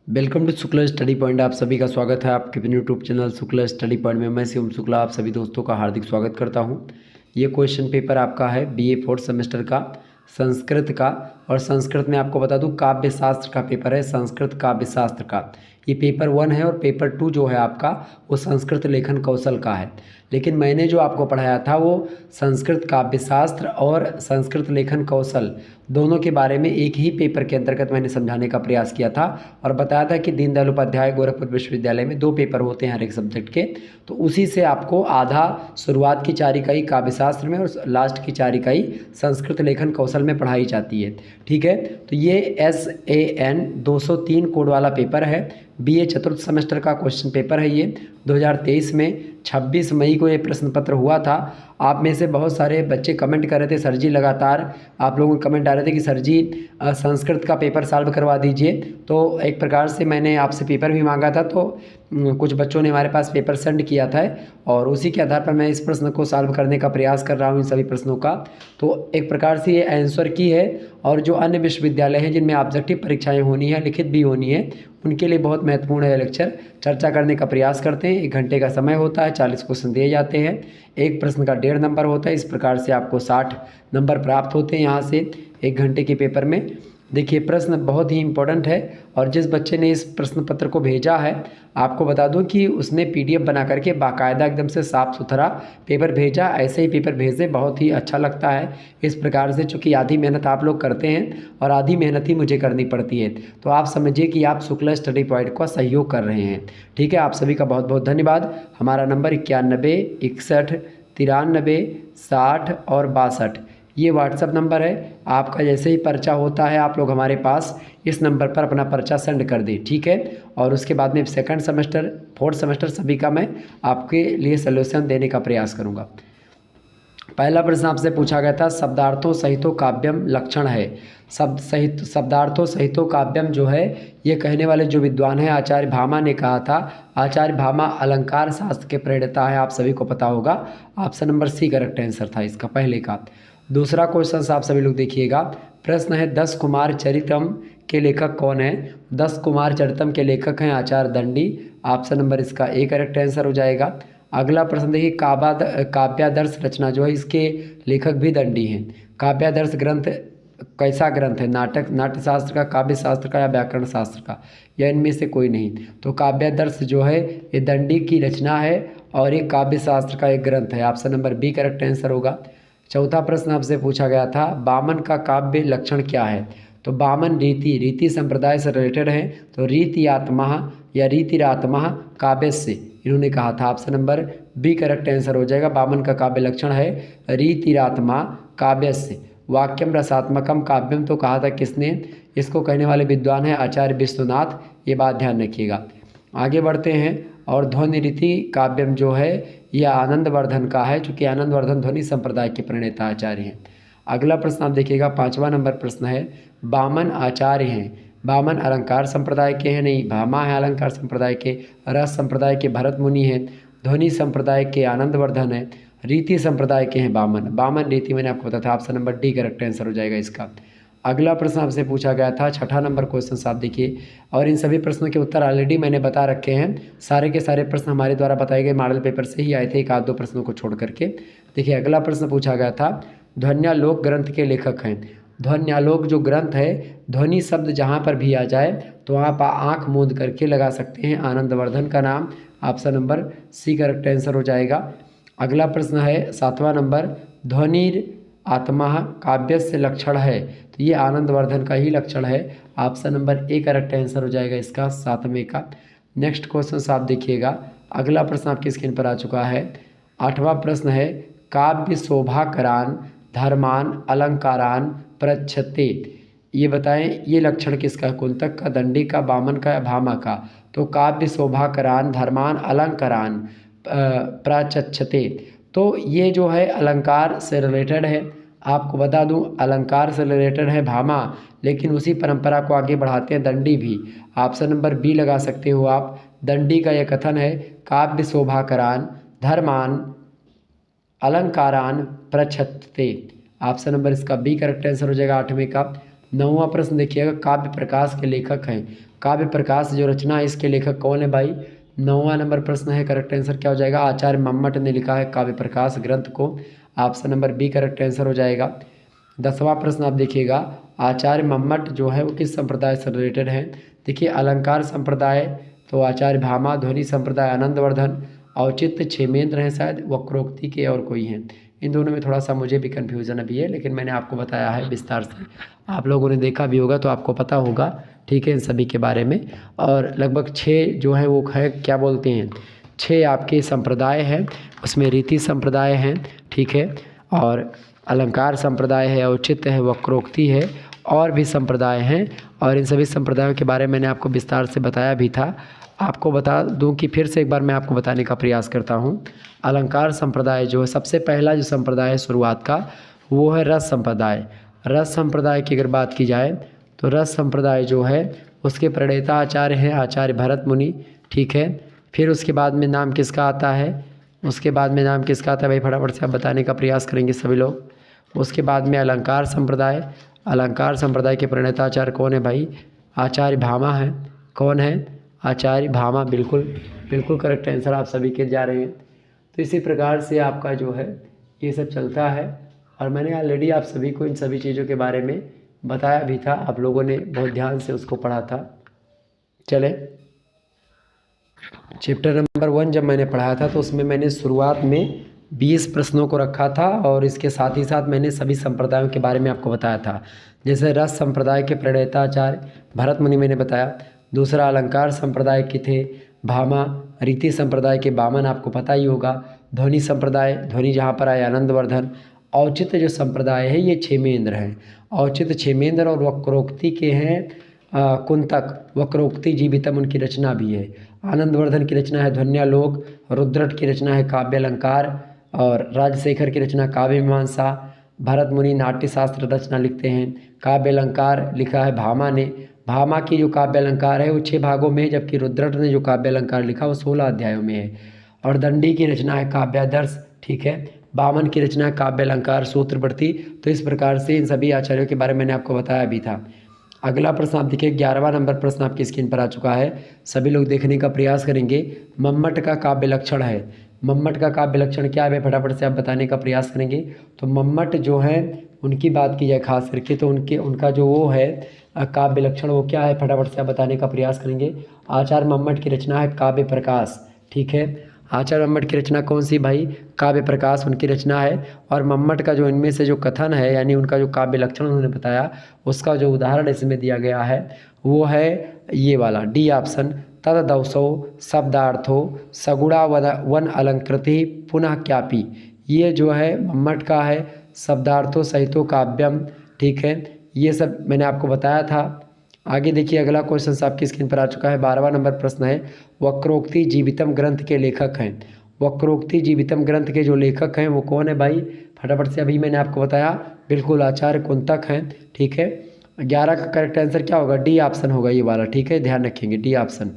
Welcome to Shukla study point. आप सभी का स्वागत है आपके अपने YouTube channel Shukla study point में। मैं शिवम शुक्ला आप सभी दोस्तों का हार्दिक स्वागत करता हूं। ये क्वेश्चन पेपर आपका है बीए फोर्थ सेमेस्टर का संस्कृत का। और संस्कृत में आपको बता दूं काव्य शास्त्र का पेपर है, संस्कृत काव्य शास्त्र का। ये पेपर 1 है और पेपर 2 जो है आपका वो संस्कृत लेखन कौशल का है। लेकिन मैंने जो आपको पढ़ाया था वो संस्कृत काव्य शास्त्र और संस्कृत लेखन कौशल दोनों के बारे में एक ही पेपर के अंतर्गत मैंने समझाने का प्रयास किया था। और बताया था कि दीनदयाल उपाध्याय गोरखपुर विश्वविद्यालय में 2 पेपर होते हैं हर एक सब्जेक्ट के। तो उसी से आपको आधा शुरुआत की 4 इकाई काव्य शास्त्र में और लास्ट की 4 इकाई संस्कृत लेखन कौशल में पढ़ाई जाती है। ठीक है, तो ये SAN 203 कोड वाला पेपर है। बीए चतुर्थ सेमेस्टर का क्वेश्चन पेपर है। ये 2023 में 26 मई को ये प्रश्न पत्र हुआ था। आप में से बहुत सारे बच्चे कमेंट कर रहे थे, सर जी लगातार आप लोगों के कमेंट आ रहे थे कि सर जी संस्कृत का पेपर सॉल्व करवा दीजिए। तो एक प्रकार से मैंने आपसे पेपर भी मांगा था, तो कुछ बच्चों ने हमारे पास पेपर सेंड किया था और उसी के आधार पर मैं इस प्रश्न को सॉल्व करने का प्रयास कर रहा हूँ, इन सभी प्रश्नों का। तो एक प्रकार से ये आंसर की है। और जो अन्य विश्वविद्यालय हैं जिनमें ऑब्जेक्टिव परीक्षाएं होनी है, लिखित भी होनी है, उनके लिए बहुत महत्वपूर्ण है लेक्चर। चर्चा करने का प्रयास करते हैं। 1 घंटे का समय होता है, 40 क्वेश्चन दिए जाते हैं, एक प्रश्न का 1.5 नंबर होता है। इस प्रकार से आपको 60 नंबर प्राप्त होते हैं यहाँ से 1 घंटे के पेपर में। देखिए प्रश्न बहुत ही इम्पोर्टेंट है और जिस बच्चे ने इस प्रश्न पत्र को भेजा है आपको बता दूं कि उसने PDF बना करके बाकायदा एकदम से साफ़ सुथरा पेपर भेजा। ऐसे ही पेपर भेजे, बहुत ही अच्छा लगता है इस प्रकार से, चूँकि आधी मेहनत आप लोग करते हैं और आधी मेहनत ही मुझे करनी पड़ती है। तो आप समझिए कि आप शुक्ला स्टडी पॉइंट का सहयोग कर रहे हैं। ठीक है, आप सभी का बहुत बहुत धन्यवाद। हमारा नंबर 91 61 93 60 और 62 ये व्हाट्सअप नंबर है। आपका जैसे ही पर्चा होता है आप लोग हमारे पास इस नंबर पर अपना पर्चा सेंड कर दें। ठीक है, और उसके बाद में 2nd सेमेस्टर 4th सेमेस्टर सभी का मैं आपके लिए सॉल्यूशन देने का प्रयास करूँगा। पहला प्रश्न आपसे पूछा गया था शब्दार्थों सहितो काव्यम लक्षण है। शब्दार्थों सहितो काव्यम जो है ये कहने वाले जो विद्वान हैं आचार्य भामा ने कहा था। आचार्य भामा अलंकार शास्त्र के प्रणेता है, आप सभी को पता होगा। Option number C correct answer था इसका पहले का। दूसरा क्वेश्चन आप सभी लोग देखिएगा। प्रश्न है 10 कुमार चरितम के लेखक कौन है। 10 कुमार चरितम के लेखक हैं आचार्य दंडी। ऑप्शन नंबर इसका A करेक्ट आंसर हो जाएगा। अगला प्रश्न देखिए काव्यादर्श रचना जो है इसके लेखक भी दंडी हैं। काव्यादर्श ग्रंथ कैसा ग्रंथ है, नाटक नाट्यशास्त्र का, काव्य शास्त्र का या व्याकरण शास्त्र का, या इनमें से कोई नहीं। तो काव्यादर्श जो है ये दंडी की रचना है और ये काव्य शास्त्र का एक ग्रंथ है। Option number B correct answer होगा। चौथा प्रश्न आपसे पूछा गया था बामन का काव्य लक्षण क्या है। तो बामन रीति संप्रदाय से रिलेटेड है, तो रीतियात्मा या रीतिरात्मा काव्य से इन्होंने कहा था। Option number B correct answer हो जाएगा। बामन का काव्य लक्षण है रीतिरात्मा काव्य से। वाक्यम रसात्मकम काव्यम तो कहा था किसने, इसको कहने वाले विद्वान हैं आचार्य विश्वनाथ, ये बात ध्यान रखिएगा। आगे बढ़ते हैं और ध्वनि रीति काव्यम जो है यह आनंदवर्धन का है, चूँकि आनंदवर्धन ध्वनि संप्रदाय के प्रणेता आचार्य हैं। अगला प्रश्न आप देखिएगा 5वां नंबर प्रश्न है बामन आचार्य हैं। बामन अलंकार संप्रदाय के हैं नहीं, भामा है अलंकार संप्रदाय के। रस संप्रदाय के भरत मुनि हैं। ध्वनि संप्रदाय के आनंदवर्धन है। रीति संप्रदाय के हैं बामन रीति मैंने आपको बताया था। Option number D correct answer हो जाएगा इसका। अगला प्रश्न आपसे पूछा गया था 6ठा नंबर क्वेश्चन आप देखिए, और इन सभी प्रश्नों के उत्तर ऑलरेडी मैंने बता रखे हैं। सारे के सारे प्रश्न हमारे द्वारा बताए गए मॉडल पेपर से ही आए थे, 1-2 प्रश्नों को छोड़ करके। देखिए अगला प्रश्न पूछा गया था ध्वन्यालोक ग्रंथ के लेखक हैं। ध्वन्यालोक जो ग्रंथ है, ध्वनि शब्द जहाँ पर भी आ जाए तो आप आँख मूंद करके लगा सकते हैं आनंदवर्धन का नाम। Option number C correct answer हो जाएगा। अगला प्रश्न है 7वां नंबर ध्वनिर आत्मा काव्य से लक्षण है, तो ये आनंदवर्धन का ही लक्षण है। Option number A correct answer हो जाएगा इसका 7वें का। नेक्स्ट क्वेश्चन आप देखिएगा। अगला प्रश्न आपकी स्क्रीन पर आ चुका है। 8वां प्रश्न है काव्य शोभाकरान धर्मान अलंकारान प्रच्छते। ये बताएं ये लक्षण किसका, कुंतक का, दंडी का, बामन का या भामा का। तो काव्य शोभाकरान धर्मान अलंकारान प्रच्छते, तो ये जो है अलंकार से रिलेटेड है। आपको बता दूं अलंकार से रिलेटेड है भामा, लेकिन उसी परंपरा को आगे बढ़ाते हैं दंडी भी। ऑप्शन नंबर B लगा सकते हो आप। दंडी का यह कथन है काव्य शोभाकरान धर्मान अलंकारान प्रच्छते। ऑप्शन नंबर इसका B करेक्ट आंसर हो जाएगा 8वें का। 9वां प्रश्न देखिएगा, काव्य प्रकाश के लेखक हैं। काव्य प्रकाश जो रचना है इसके लेखक कौन है भाई? 9वां नंबर प्रश्न है। करेक्ट आंसर क्या हो जाएगा? आचार्य मम्मट ने लिखा है काव्य प्रकाश ग्रंथ को। Option number B correct answer हो जाएगा। 10वां प्रश्न आप देखिएगा, आचार्य मम्मट जो है वो किस संप्रदाय से रिलेटेड है? देखिए, अलंकार संप्रदाय तो आचार्य भामा, ध्वनि संप्रदाय आनंदवर्धन, औचित्य क्षेमेंद्र हैं शायद, वक्रोक्ति के और कोई हैं। इन दोनों में थोड़ा सा मुझे भी कन्फ्यूज़न अभी है, लेकिन मैंने आपको बताया है विस्तार से, आप लोगों ने देखा भी होगा तो आपको पता होगा, ठीक है, इन सभी के बारे में। और लगभग 6 जो है वो है, क्या बोलते हैं, 6 आपके संप्रदाय हैं। उसमें रीति संप्रदाय हैं, ठीक है, और अलंकार संप्रदाय है, औचित्य है, वक्रोक्ति है, और भी संप्रदाय हैं। और इन सभी संप्रदायों के बारे में मैंने आपको विस्तार से बताया भी था। आपको बता दूं कि फिर से एक बार मैं आपको बताने का प्रयास करता हूं। अलंकार संप्रदाय जो है, सबसे पहला जो संप्रदाय है शुरुआत का, वो है रस संप्रदाय। रस संप्रदाय की अगर बात की जाए तो रस संप्रदाय जो है उसके प्रणेता आचार्य हैं आचार्य भरत मुनि, ठीक है। फिर उसके बाद में नाम किसका आता है? उसके बाद में नाम किसका आता है भाई? फटाफट से आप बताने का प्रयास करेंगे सभी लोग। उसके बाद में अलंकार संप्रदाय। अलंकार संप्रदाय के प्रणेता आचार्य कौन है भाई? आचार्य भामा है। कौन है? आचार्य भामा। बिल्कुल बिल्कुल करेक्ट आंसर आप सभी के जा रहे हैं। तो इसी प्रकार से आपका जो है ये सब चलता है, और मैंने ऑलरेडी आप सभी को इन सभी चीज़ों के बारे में बताया भी था, आप लोगों ने बहुत ध्यान से उसको पढ़ा था। चले, चैप्टर नंबर 1 जब मैंने पढ़ाया था तो उसमें मैंने शुरुआत में 20 प्रश्नों को रखा था, और इसके साथ ही साथ मैंने सभी संप्रदायों के बारे में आपको बताया था। जैसे रस संप्रदाय के प्रणेता आचार्य भरत मुनि मैंने बताया। दूसरा अलंकार संप्रदाय के थे भामा। रीति संप्रदाय के बामन आपको पता ही होगा। ध्वनि संप्रदाय, ध्वनि जहाँ पर आए आनंदवर्धन। औचित्य जो संप्रदाय है ये क्षेमेंद्र हैं। औचित्य क्षेमेंद्र, और वक्रोक्ति के हैं कुंतक। वक्रोक्ति जीवितम उनकी रचना भी है। आनंदवर्धन की रचना है ध्वन्यालोक। रुद्रट की रचना है काव्य अलंकार, और राजशेखर की रचना काव्य मीमांसा। भरत मुनि नाट्य शास्त्र रचना लिखते हैं। काव्य अलंकार लिखा है भामा ने। भामा की जो काव्य अलंकार है वो 6 भागों में है, जबकि रुद्रट ने जो काव्य अलंकार लिखा वो 16 अध्यायों में है। और दंडी की रचना है काव्यादर्श, ठीक है। बामन की रचना है काव्य अलंकार सूत्रवर्ती। तो इस प्रकार से इन सभी आचार्यों के बारे में मैंने आपको बताया भी था। अगला प्रश्न आप देखिए, 11वां नंबर प्रश्न आपकी स्क्रीन पर आ चुका है। सभी लोग देखने का प्रयास करेंगे। मम्मट का काव्य लक्षण है। मम्मट का काव्य लक्षण क्या है? फटाफट से आप बताने का प्रयास करेंगे। तो मम्मट जो है उनकी बात की जाए खास करके, तो उनका जो वो है काव्य लक्षण वो क्या है? फटाफट से आप बताने का प्रयास करेंगे। आचार्य मम्मट की रचना है काव्य प्रकाश, ठीक है। आचार्य मम्मट की रचना कौन सी भाई? काव्य प्रकाश उनकी रचना है। और मम्मट का जो इनमें से जो कथन है, यानी उनका जो काव्य लक्षण उन्होंने बताया, उसका जो उदाहरण इसमें दिया गया है वो है ये वाला, डी ऑप्शन। तददौसौ शब्दार्थो सगुणा वन अलंकृति पुनः क्यापी। ये जो है मम्मट का है शब्दार्थो सहितो काव्यम, ठीक है। ये सब मैंने आपको बताया था। आगे देखिए, अगला क्वेश्चन आपकी स्क्रीन पर आ चुका है। 12वां नंबर प्रश्न है, वक्रोक्ति जीवितम ग्रंथ के लेखक हैं। वक्रोक्ति जीवितम ग्रंथ के जो लेखक हैं वो कौन है भाई? फटाफट से, अभी मैंने आपको बताया, बिल्कुल आचार्य कुंतक हैं, ठीक है। 11 का करेक्ट आंसर क्या होगा? डी ऑप्शन होगा ये वाला, ठीक है, ध्यान रखेंगे, डी ऑप्शन।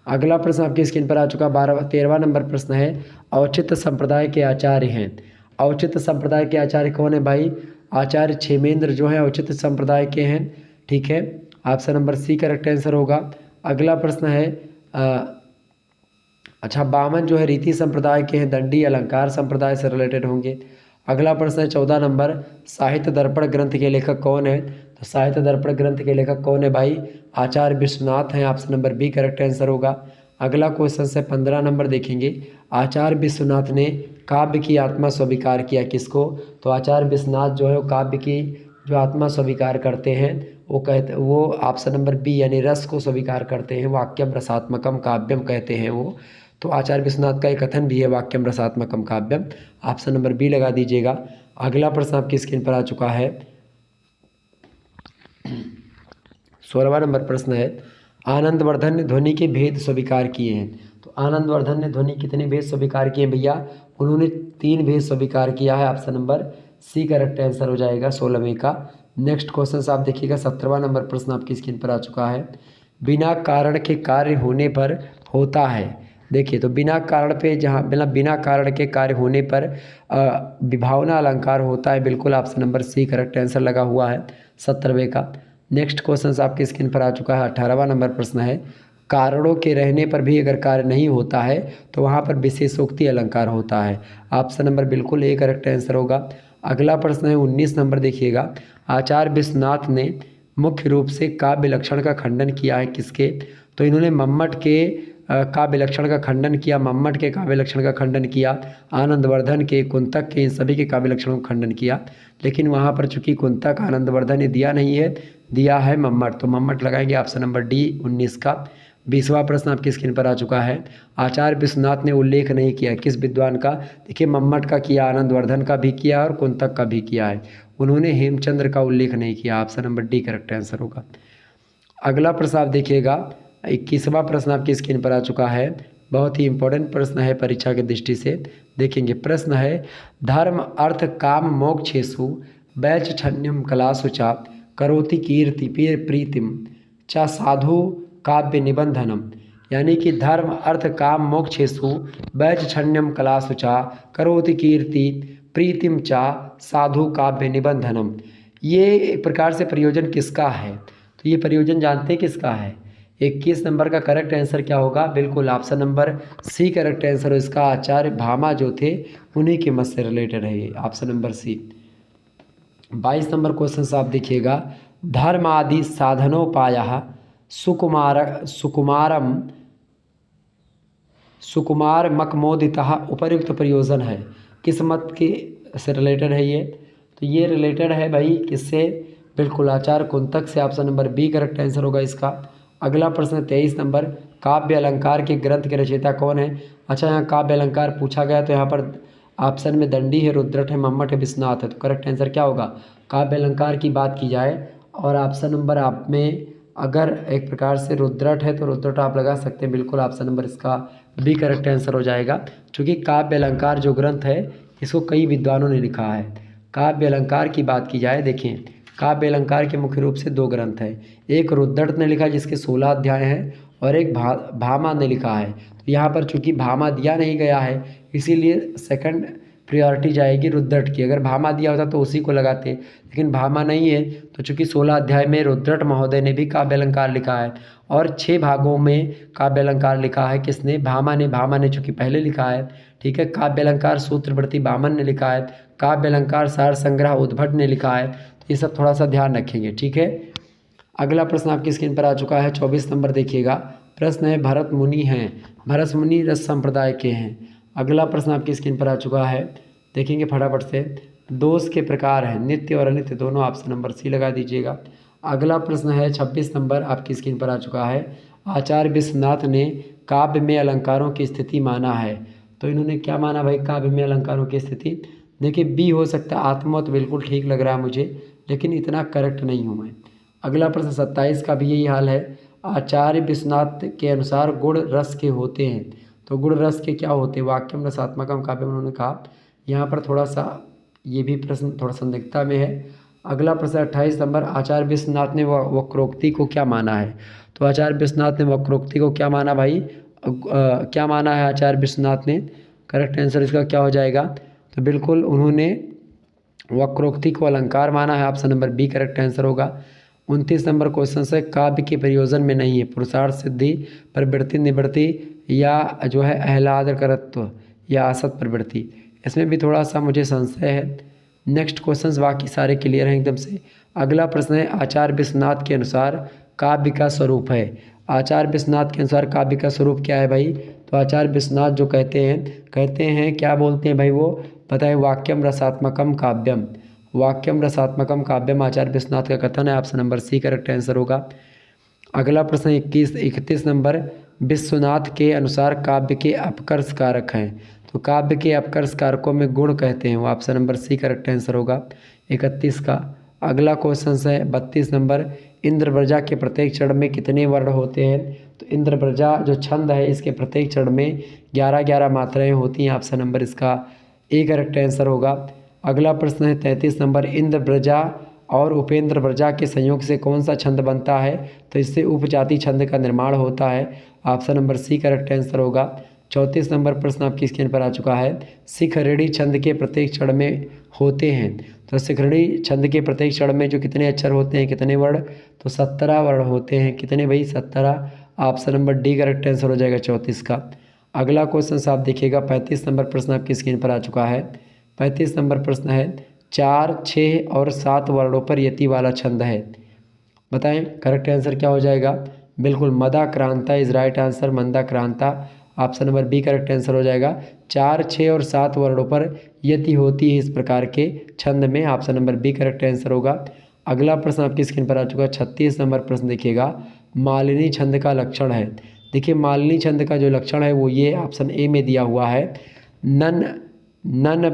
अगला प्रश्न आपकी स्क्रीन पर आ चुका 13वां नंबर प्रश्न है, औचित्य संप्रदाय के आचार्य हैं। औचित्य संप्रदाय के आचार्य कौन है भाई? आचार्य क्षेमेंद्र जो है औचित्य संप्रदाय के हैं, ठीक है। Option number C correct answer होगा। अगला प्रश्न है अच्छा, बामन जो है रीति संप्रदाय के हैं, दंडी अलंकार संप्रदाय से रिलेटेड होंगे। अगला प्रश्न है 14 नंबर, साहित्य दर्पण ग्रंथ के लेखक कौन है? तो साहित्य दर्पण ग्रंथ के लेखक कौन है भाई? आचार्य विश्वनाथ हैं। Option number B correct answer होगा। अगला क्वेश्चन से 15 नंबर देखेंगे, आचार्य विश्वनाथ ने काव्य की आत्मा स्वीकार किया किसको? तो आचार्य विश्वनाथ जो है वो काव्य की जो आत्मा स्वीकार करते हैं वो ऑप्शन नंबर बी यानी रस को स्वीकार करते हैं। वाक्यम रसात्मकम काव्यम कहते हैं वो। तो आचार्य विश्वनाथ का एक कथन भी है, वाक्यम रसात्मकम काव्यम। ऑप्शन नंबर बी लगा दीजिएगा। अगला प्रश्न आपकी स्क्रीन पर आ चुका है, 16वां नंबर प्रश्न है, आनंदवर्धन ने ध्वनि के भेद स्वीकार किए हैं। तो आनंदवर्धन ने ध्वनि कितने भेद स्वीकार किए भैया? उन्होंने 3 भेद स्वीकार किया है। Option number C correct answer हो जाएगा 16वें का। नेक्स्ट क्वेश्चन आप देखिएगा, 17वां नंबर प्रश्न आपकी स्क्रीन पर आ चुका है, बिना कारण के कार्य होने पर होता है। देखिए, तो बिना कारण पे जहाँ बिना कारण के कार्य होने पर विभावना अलंकार होता है। बिल्कुल option number C correct answer लगा हुआ है 17वें का। नेक्स्ट क्वेश्चन आपके स्क्रीन पर आ चुका है। 18वां नंबर प्रश्न है, कारणों के रहने पर भी अगर कार्य नहीं होता है तो वहाँ पर विशेषोक्ति अलंकार होता है। ऑप्शन नंबर बिल्कुल ए करेक्ट आंसर होगा। अगला प्रश्न है 19 नंबर, देखिएगा। आचार्य विश्वनाथ ने मुख्य रूप से काव्य लक्षण का खंडन किया है किसके? तो इन्होंने मम्मट के काव्य लक्षण का खंडन किया, मम्मट के काव्य लक्षण का खंडन किया, आनंदवर्धन के, कुंतक के, इन सभी के काव्य लक्षणों का खंडन किया। लेकिन वहाँ पर चूंकि कुंतक आनंदवर्धन ने दिया नहीं है, दिया है मम्मट, तो मम्मट लगाएंगे ऑप्शन नंबर डी 19 का। 20वां प्रश्न आपकी स्क्रीन पर आ चुका है। आचार्य विश्वनाथ ने उल्लेख नहीं किया किस विद्वान का? देखिए मम्मट का किया, आनंदवर्धन का भी किया और कुंतक का भी किया है, उन्होंने हेमचंद्र का उल्लेख नहीं किया। Option number D correct answer होगा। अगला प्रश्न आप देखिएगा, 21वां प्रश्न आपकी स्क्रीन पर आ चुका है। बहुत ही इंपॉर्टेंट प्रश्न है परीक्षा की दृष्टि से। देखेंगे, प्रश्न है, धर्म अर्थ काम मोक्षेषु वैचछन्यम कलासु च करोति कीर्ति प्रीतिम च साधु काव्य निबंधनम। यानी कि धर्म अर्थ काम मोक्षेषु वैचछन्यम कलासु च करोति कीर्ति प्रीतिम च साधु काव्य निबंधनम। ये एक प्रकार से प्रयोजन किसका है? तो ये प्रयोजन जानते हैं किसका है? 21 नंबर का करेक्ट आंसर क्या होगा? बिल्कुल option number C correct answer हो इसका। आचार्य भामा जो थे उन्हीं के मत से रिलेटेड है ये, option number C. 22 number question आप देखिएगा, धर्म आदि साधनोपाय सुकुमार मकमोदितः उपयुक्त प्रयोजन है, किस मत के से रिलेटेड है ये? तो ये रिलेटेड है भाई किससे? बिल्कुल आचार्य कुंतक से, option number B correct answer होगा इसका। अगला प्रश्न 23 नंबर, काव्य अलंकार के ग्रंथ के रचयिता कौन है? अच्छा, यहाँ काव्य अलंकार पूछा गया तो यहाँ पर ऑप्शन में दंडी है, रुद्रट है, मम्मट है, विश्वनाथ है, तो करेक्ट आंसर क्या होगा? काव्य अलंकार की बात की जाए और ऑप्शन नंबर आप में अगर एक प्रकार से रुद्रट है तो रुद्रट आप लगा सकते हैं, बिल्कुल ऑप्शन नंबर इसका बी करेक्ट आंसर हो जाएगा। क्योंकि काव्य अलंकार जो ग्रंथ है इसको कई विद्वानों ने लिखा है। काव्य अलंकार की बात की जाए, देखें काव्य अलंकार के मुख्य रूप से दो ग्रंथ हैं, एक रुद्रट ने लिखा जिसके 16 अध्याय हैं और एक भामा ने लिखा है। तो यहाँ पर चूंकि भामा दिया नहीं गया है इसीलिए सेकंड प्रायोरिटी जाएगी रुद्रट की। अगर भामा दिया होता तो उसी को लगाते, लेकिन भामा नहीं है तो चूंकि 16 अध्याय में रुद्रट महोदय ने भी काव्य अलंकार लिखा है और 6 भागों में काव्य अलंकार लिखा है किसने? भामा ने। भामा ने चूंकि पहले लिखा है, ठीक है। काव्य अलंकार सूत्रवृत्ति बामन ने लिखा है, काव्य अलंकार सार संग्रह उद्भट ने लिखा है। तो ये सब थोड़ा सा ध्यान रखेंगे, ठीक है। अगला प्रश्न आपकी स्क्रीन पर आ चुका है, 24 नंबर देखिएगा। प्रश्न है, भरत मुनि हैं, भरत मुनि रस संप्रदाय के हैं। अगला प्रश्न आपकी स्क्रीन पर आ चुका है, देखेंगे फटाफट से। दोष के प्रकार हैं, नित्य और अनित्य दोनों, ऑप्शन नंबर सी लगा दीजिएगा। अगला प्रश्न है 26 नंबर आपकी स्क्रीन पर आ चुका है। आचार्य विश्वनाथ ने काव्य में अलंकारों की स्थिति माना है, तो इन्होंने क्या माना भाई काव्य में अलंकारों की स्थिति? देखिए बी हो सकता है, आत्मा तो बिल्कुल ठीक लग रहा है मुझे, लेकिन इतना करेक्ट नहीं हूँ मैं। अगला प्रश्न 27 का भी यही हाल है। आचार्य विश्वनाथ के अनुसार गुण रस के होते हैं, तो गुण रस के क्या होते हैं? वाक्यम रसात्मकम काव्य में उन्होंने कहा। यहाँ पर थोड़ा सा ये भी प्रश्न थोड़ा संदिग्धता में है। अगला प्रश्न 28 नंबर, आचार्य विश्वनाथ ने वक्रोक्ति को क्या माना है? तो आचार्य विश्वनाथ ने वक्रोक्ति को क्या माना भाई? क्या माना है आचार्य विश्वनाथ ने? करेक्ट आंसर इसका क्या हो जाएगा? तो बिल्कुल उन्होंने वक्रोक्ति को अलंकार माना है, option number B correct answer होगा। 29 नंबर क्वेश्चन से, काव्य के प्रयोजन में नहीं है पुरुषार्थ सिद्धि प्रवृत्ति निवृत्ति या जो है आह्लादकरत्व या असत प्रवृत्ति, इसमें भी थोड़ा सा मुझे संशय है। नेक्स्ट क्वेश्चंस बाकी सारे क्लियर हैं एकदम से। अगला प्रश्न है, आचार्य विश्वनाथ के अनुसार काव्य का स्वरूप है। आचार्य विश्वनाथ के अनुसार काव्य का स्वरूप क्या है भाई? तो आचार्य विश्वनाथ जो कहते हैं क्या बोलते हैं भाई? वो पता है, वाक्यम रसात्मकम काव्यम, वाक्यम रसात्मकम काव्यम आचार्य विश्वनाथ का कथन है, option number C correct answer होगा। अगला प्रश्न 31 नंबर, विश्वनाथ के अनुसार काव्य के अपकर्ष कारक हैं, तो काव्य के अपकर्ष कारकों में गुण कहते हैं, वो option number C correct answer होगा 31 का। अगला क्वेश्चन है 32 नंबर, इंद्रव्रजा के प्रत्येक चरण में कितने वर्ण होते हैं? तो इंद्रव्रजा जो छंद है इसके प्रत्येक चरण में 11-11 मात्राएं होती हैं, ऑप्शन नंबर इसका ए करेक्ट आंसर होगा। अगला प्रश्न है 33 नंबर, इंद्रव्रजा और उपेंद्र व्रजा के संयोग से कौन सा छंद बनता है? तो इससे उपजाति छंद का निर्माण होता है, option number C correct answer होगा। 34 नंबर प्रश्न आपकी स्क्रीन पर आ चुका है, सिख रेडी छंद के प्रत्येक चरण में होते हैं। तो शिखरणी छंद के प्रत्येक क्षण में जो कितने अक्षर होते हैं, कितने वर्ण, तो 17 वर्ण होते हैं। कितने भाई? 17। Option number D correct answer हो जाएगा 34 का। अगला क्वेश्चन आप देखिएगा, 35 नंबर प्रश्न आपकी स्क्रीन पर आ चुका है। 35 नंबर प्रश्न है, 4, 6 और 7 वर्णों पर यति वाला छंद है। बताएं करेक्ट आंसर क्या हो जाएगा? बिल्कुल Mandakranta is right answer, Mandakranta. Option number B correct answer हो जाएगा। 4, 6 और 7 वर्णों पर यति होती है इस प्रकार के छंद में। Option number B correct answer होगा। अगला प्रश्न आपकी स्क्रीन पर आ चुका है, 36 नंबर प्रश्न देखिएगा, मालिनी छंद का लक्षण है। देखिए मालिनी छंद का जो लक्षण है वो ये ऑप्शन ए में दिया हुआ है, नन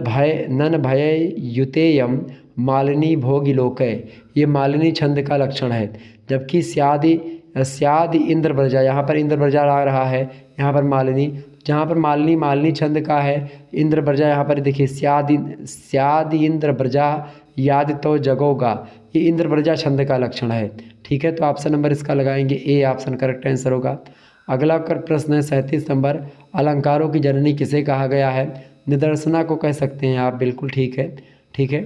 भय युतेयम मालिनी भोगिलोकय। ये मालिनी छंद का लक्षण है। जबकि स्यादि इंद्र ब्रजा, यहाँ पर इंद्र ब्रजा आ रहा है, यहाँ पर मालिनी, जहाँ पर मालिनी छंद का है, इंद्र ब्रजा यहाँ पर देखिए स्यादि इंद्र ब्रजा याद तो जगोगा, ये इंद्र ब्रजा छंद का लक्षण है। ठीक है, तो ऑप्शन नंबर इसका लगाएंगे ए, ऑप्शन करेक्ट आंसर होगा। अगला प्रश्न है 37 नंबर, अलंकारों की जननी किसे कहा गया है? निदर्शना को कह सकते हैं आप, बिल्कुल ठीक है। ठीक है,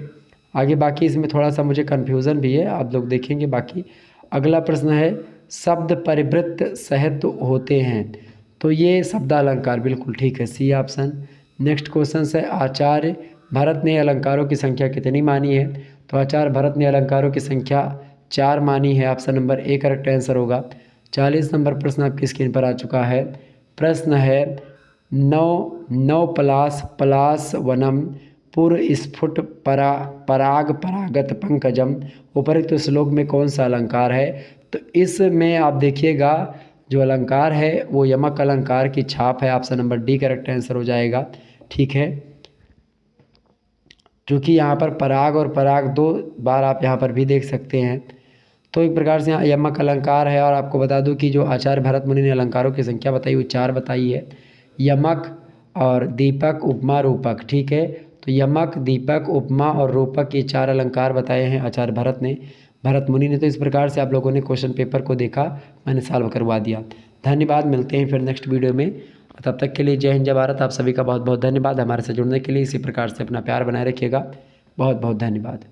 आगे बाकी इसमें थोड़ा सा मुझे कन्फ्यूज़न भी है, आप लोग देखेंगे बाकी। अगला प्रश्न है, शब्द परिवृत्त सहित होते हैं, तो ये शब्द अलंकार, बिल्कुल ठीक है, सी ऑप्शन। नेक्स्ट क्वेश्चन है, आचार्य भरत ने अलंकारों की संख्या कितनी मानी है? तो आचार्य भरत ने अलंकारों की संख्या 4 मानी है। Option number A correct answer होगा। 40 नंबर प्रश्न आपकी स्क्रीन पर आ चुका है। प्रश्न है, नौ पलास वनम पुरस्फुट पराग परागत पंकजम, उपरोक्त श्लोक में कौन सा अलंकार है? तो इसमें आप देखिएगा जो अलंकार है वो यमक अलंकार की छाप है। Option number D correct answer हो जाएगा। ठीक है, क्योंकि यहाँ पर पराग और पराग 2 बार आप यहाँ पर भी देख सकते हैं। तो एक प्रकार से यहाँ यमक अलंकार है। और आपको बता दूं कि जो आचार्य भरत मुनि ने अलंकारों की संख्या बताई वो 4 बताई है, यमक और दीपक उपमा रूपक। ठीक है, तो यमक, दीपक, उपमा और रूपक ये 4 अलंकार बताए हैं आचार्य भरत मुनि ने। तो इस प्रकार से आप लोगों ने क्वेश्चन पेपर को देखा, मैंने सॉल्व करवा दिया। धन्यवाद, मिलते हैं फिर नेक्स्ट वीडियो में। तब तक के लिए जय हिंद जय भारत। आप सभी का बहुत बहुत धन्यवाद हमारे से जुड़ने के लिए। इसी प्रकार से अपना प्यार बनाए रखिएगा। बहुत बहुत धन्यवाद।